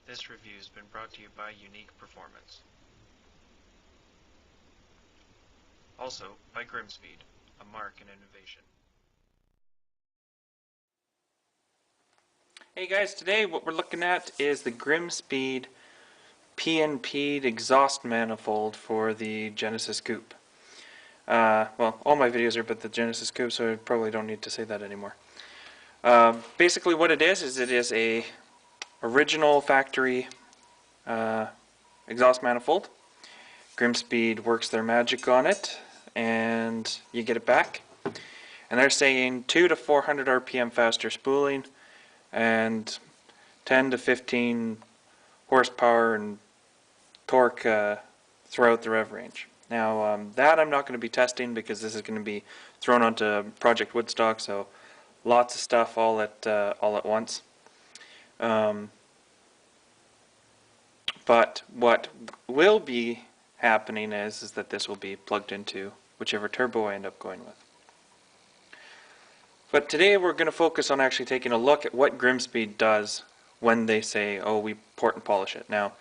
This review has been brought to you by Unique Performance. Also by GrimmSpeed, a mark in innovation. Hey guys, today what we're looking at is the GrimmSpeed PnP'd exhaust manifold for the Genesis Coupe. Well, all my videos are about the Genesis Coupe, so I probably don't need to say that anymore. Basically what it is it is a original factory exhaust manifold. GrimmSpeed works their magic on it, and you get it back. And they're saying 2 to 400 RPM faster spooling, and 10 to 15 horsepower and torque throughout the rev range. Now that I'm not going to be testing because this is going to be thrown onto Project Woodstock, so lots of stuff all at once. But what will be happening is that this will be plugged into whichever turbo I end up going with. But today we're going to focus on actually taking a look at what GrimmSpeed does when they say, oh, we port and polish it. Now,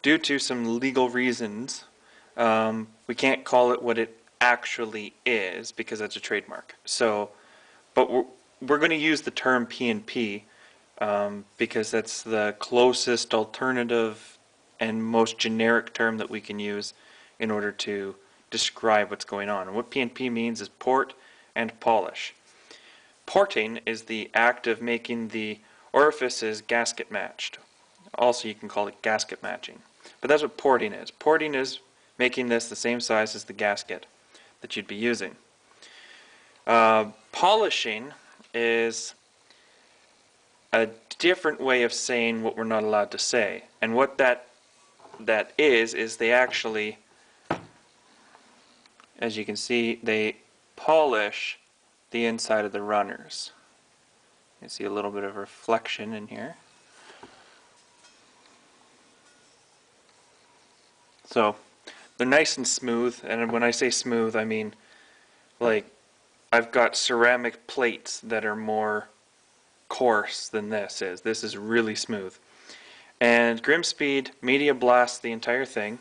due to some legal reasons, we can't call it what it actually is because that's a trademark. So, but we're going to use the term PnP because that's the closest alternative and most generic term that we can use in order to describe what's going on. And what PnP means is port and polish. Porting is the act of making the orifices gasket matched. Also, you can call it gasket matching. But that's what porting is. Porting is making this the same size as the gasket that you'd be using. Polishing is a different way of saying what we're not allowed to say. And what that is they actually, as you can see, they polish the inside of the runners. You see a little bit of reflection in here. So they're nice and smooth, and when I say smooth I mean like I've got ceramic plates that are more coarse than this is. This is really smooth. And GrimmSpeed media blasts the entire thing.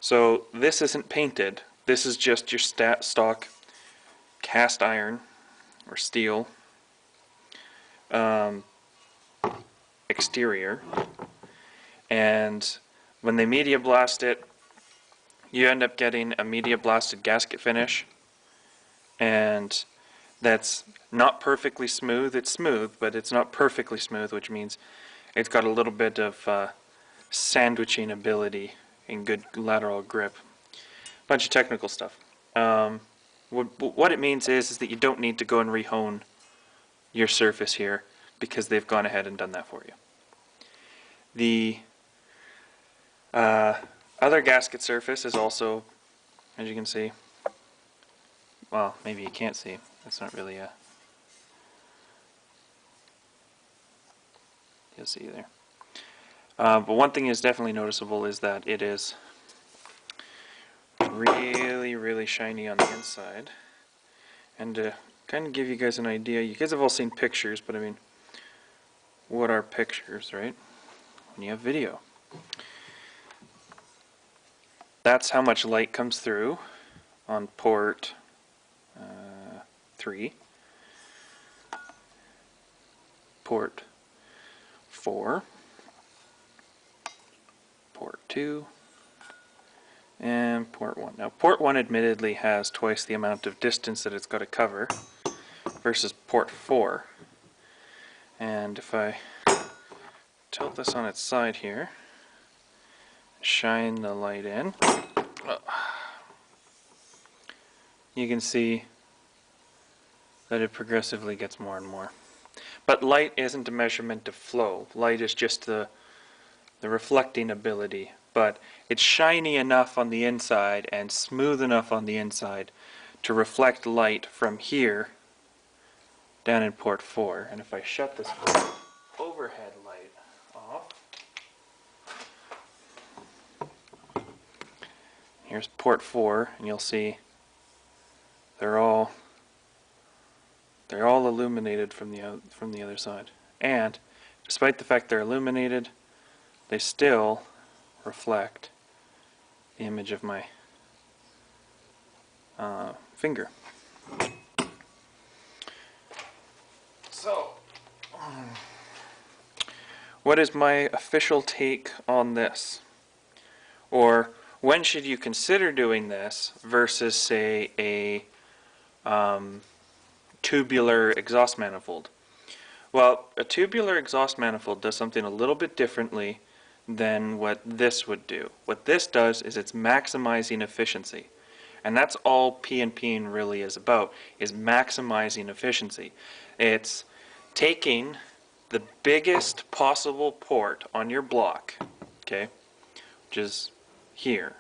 So this isn't painted. This is just your stock cast iron or steel exterior. And when they media blast it, you end up getting a media blasted gasket finish. And that's not perfectly smooth. It's smooth, but it's not perfectly smooth, which means it's got a little bit of sandwiching ability and good lateral grip. Bunch of technical stuff. What it means is that you don't need to go and rehone your surface here because they've gone ahead and done that for you. The other gasket surface is also, as you can see, well, maybe you can't see. That's not really a... You'll see there. But one thing is definitely noticeable is that it is really, really shiny on the inside. And to kind of give you guys an idea, you guys have all seen pictures, but I mean, what are pictures, right? When you have video. That's how much light comes through on port 3, port 4, port 2, and port 1. Now port 1 admittedly has twice the amount of distance that it's got to cover versus port 4. And if I tilt this on its side here, shine the light in, you can see that it progressively gets more and more. But light isn't a measurement of flow. Light is just the reflecting ability. But it's shiny enough on the inside and smooth enough on the inside to reflect light from here down in port 4. And if I shut this overhead light off, here's port 4, and you'll see they're all illuminated from the other side. And despite the fact they're illuminated, they still reflect the image of my finger. So, what is my official take on this? Or when should you consider doing this versus, say, a tubular exhaust manifold? Well, a tubular exhaust manifold does something a little bit differently than what this would do. What this does is it's maximizing efficiency. And that's all PnP'd really is about, is maximizing efficiency. It's taking the biggest possible port on your block, okay, which is here,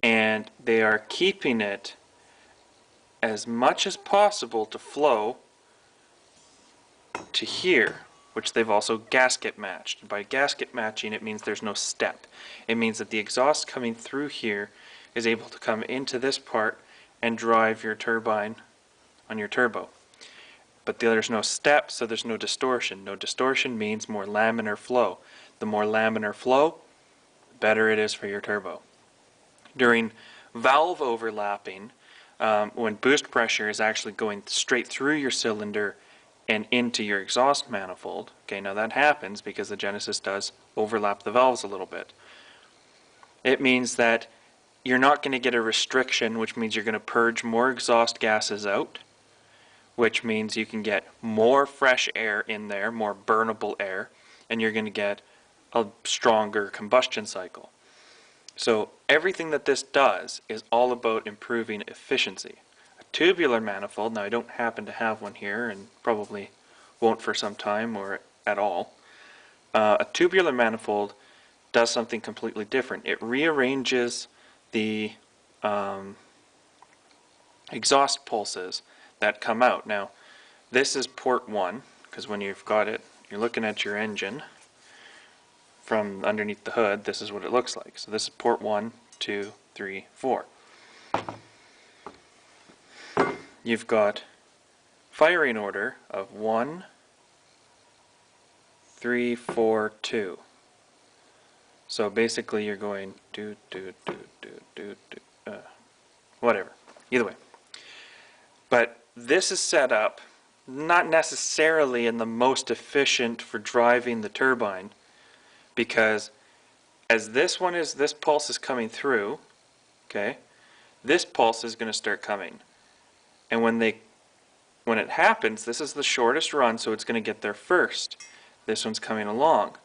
and they are keeping it as much as possible to flow to here, which they've also gasket matched. And by gasket matching, it means there's no step. It means that the exhaust coming through here is able to come into this part and drive your turbine on your turbo. But there's no step, so there's no distortion. No distortion means more laminar flow. The more laminar flow, the better it is for your turbo. During valve overlapping, when boost pressure is actually going straight through your cylinder and into your exhaust manifold, okay, now that happens because the Genesis does overlap the valves a little bit. It means that you're not going to get a restriction, which means you're going to purge more exhaust gases out, which means you can get more fresh air in there, more burnable air, and you're going to get a stronger combustion cycle. So everything that this does is all about improving efficiency. A tubular manifold, now I don't happen to have one here and probably won't for some time or at all. A tubular manifold does something completely different. It rearranges the exhaust pulses that come out. Now, this is port 1, because when you've got it, you're looking at your engine from underneath the hood, this is what it looks like. So this is port 1, 2, 3, 4. You've got firing order of 1, 3, 4, 2. So basically you're going whatever. Either way. But this is set up not necessarily in the most efficient for driving the turbine, because as this pulse is coming through, okay, this pulse is going to start coming. And when it happens, this is the shortest run, so it's going to get there first. This one's coming along.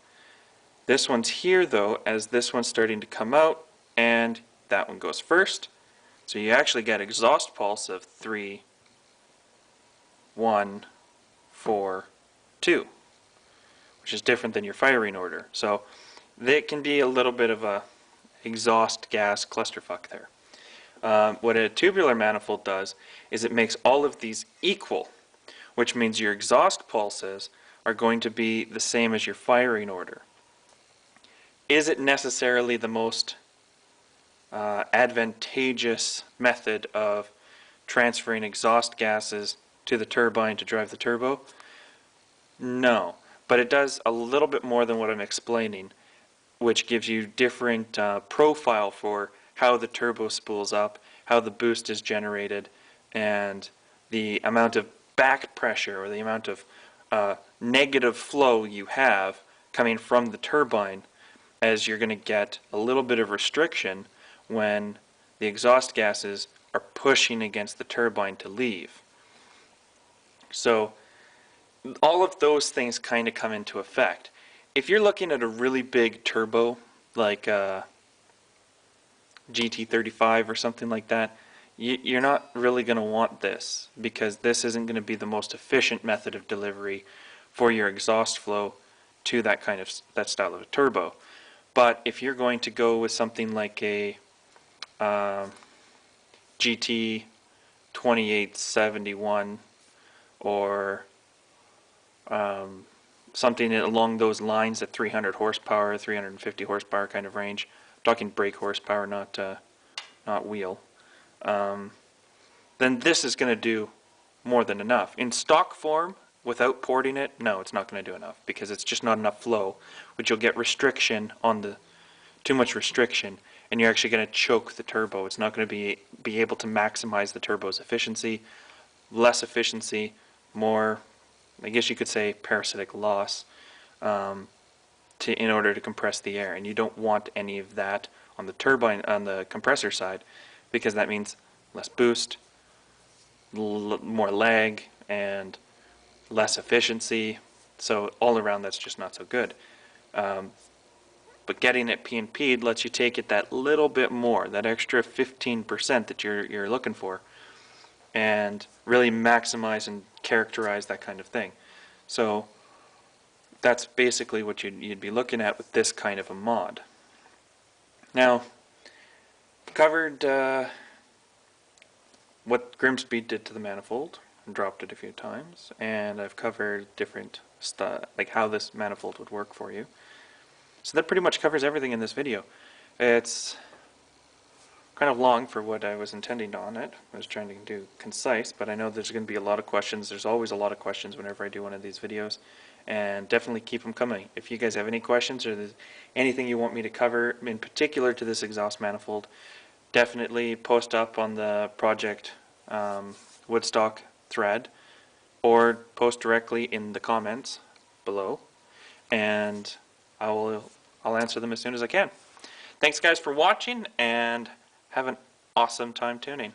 This one's here though, as this one's starting to come out, and that one goes first. So you actually get exhaust pulse of 3, 1, 4, 2, which is different than your firing order. So it can be a little bit of a exhaust gas clusterfuck there. What a tubular manifold does is it makes all of these equal, which means your exhaust pulses are going to be the same as your firing order. Is it necessarily the most advantageous method of transferring exhaust gases to the turbine to drive the turbo? No, but it does a little bit more than what I'm explaining, which gives you different profile for how the turbo spools up, how the boost is generated, and the amount of back pressure or the amount of negative flow you have coming from the turbine, as you're going to get a little bit of restriction when the exhaust gases are pushing against the turbine to leave. So all of those things kind of come into effect. If you're looking at a really big turbo, like a GT35 or something like that, you're not really going to want this, because this isn't going to be the most efficient method of delivery for your exhaust flow to that style of a turbo. But if you're going to go with something like a GT 2871 or something along those lines at 300 horsepower, 350 horsepower kind of range, I'm talking brake horsepower, not wheel, then this is going to do more than enough. In stock form, without porting it, no, it's not going to do enough because it's just not enough flow, which you'll get restriction on the, too much restriction, and you're actually going to choke the turbo. It's not going to be able to maximize the turbo's efficiency. Less efficiency, more, I guess you could say, parasitic loss in order to compress the air, and you don't want any of that on the turbine, on the compressor side, because that means less boost, more lag, and less efficiency. So all around, that's just not so good. But getting it PnP'd lets you take it that little bit more, that extra 15% that you're looking for, and really maximize and characterize that kind of thing. So that's basically what you'd be looking at with this kind of a mod. Now, I've covered what GrimmSpeed did to the manifold and dropped it a few times, and I've covered different stuff, like how this manifold would work for you. So that pretty much covers everything in this video. It's kind of long for what I was intending on it. I was trying to do concise, but I know there's going to be a lot of questions. There's always a lot of questions whenever I do one of these videos, and definitely keep them coming. If you guys have any questions or there's anything you want me to cover in particular to this exhaust manifold, definitely post up on the project Woodstock thread, or post directly in the comments below, and I'll answer them as soon as I can. Thanks guys for watching, and have an awesome time tuning.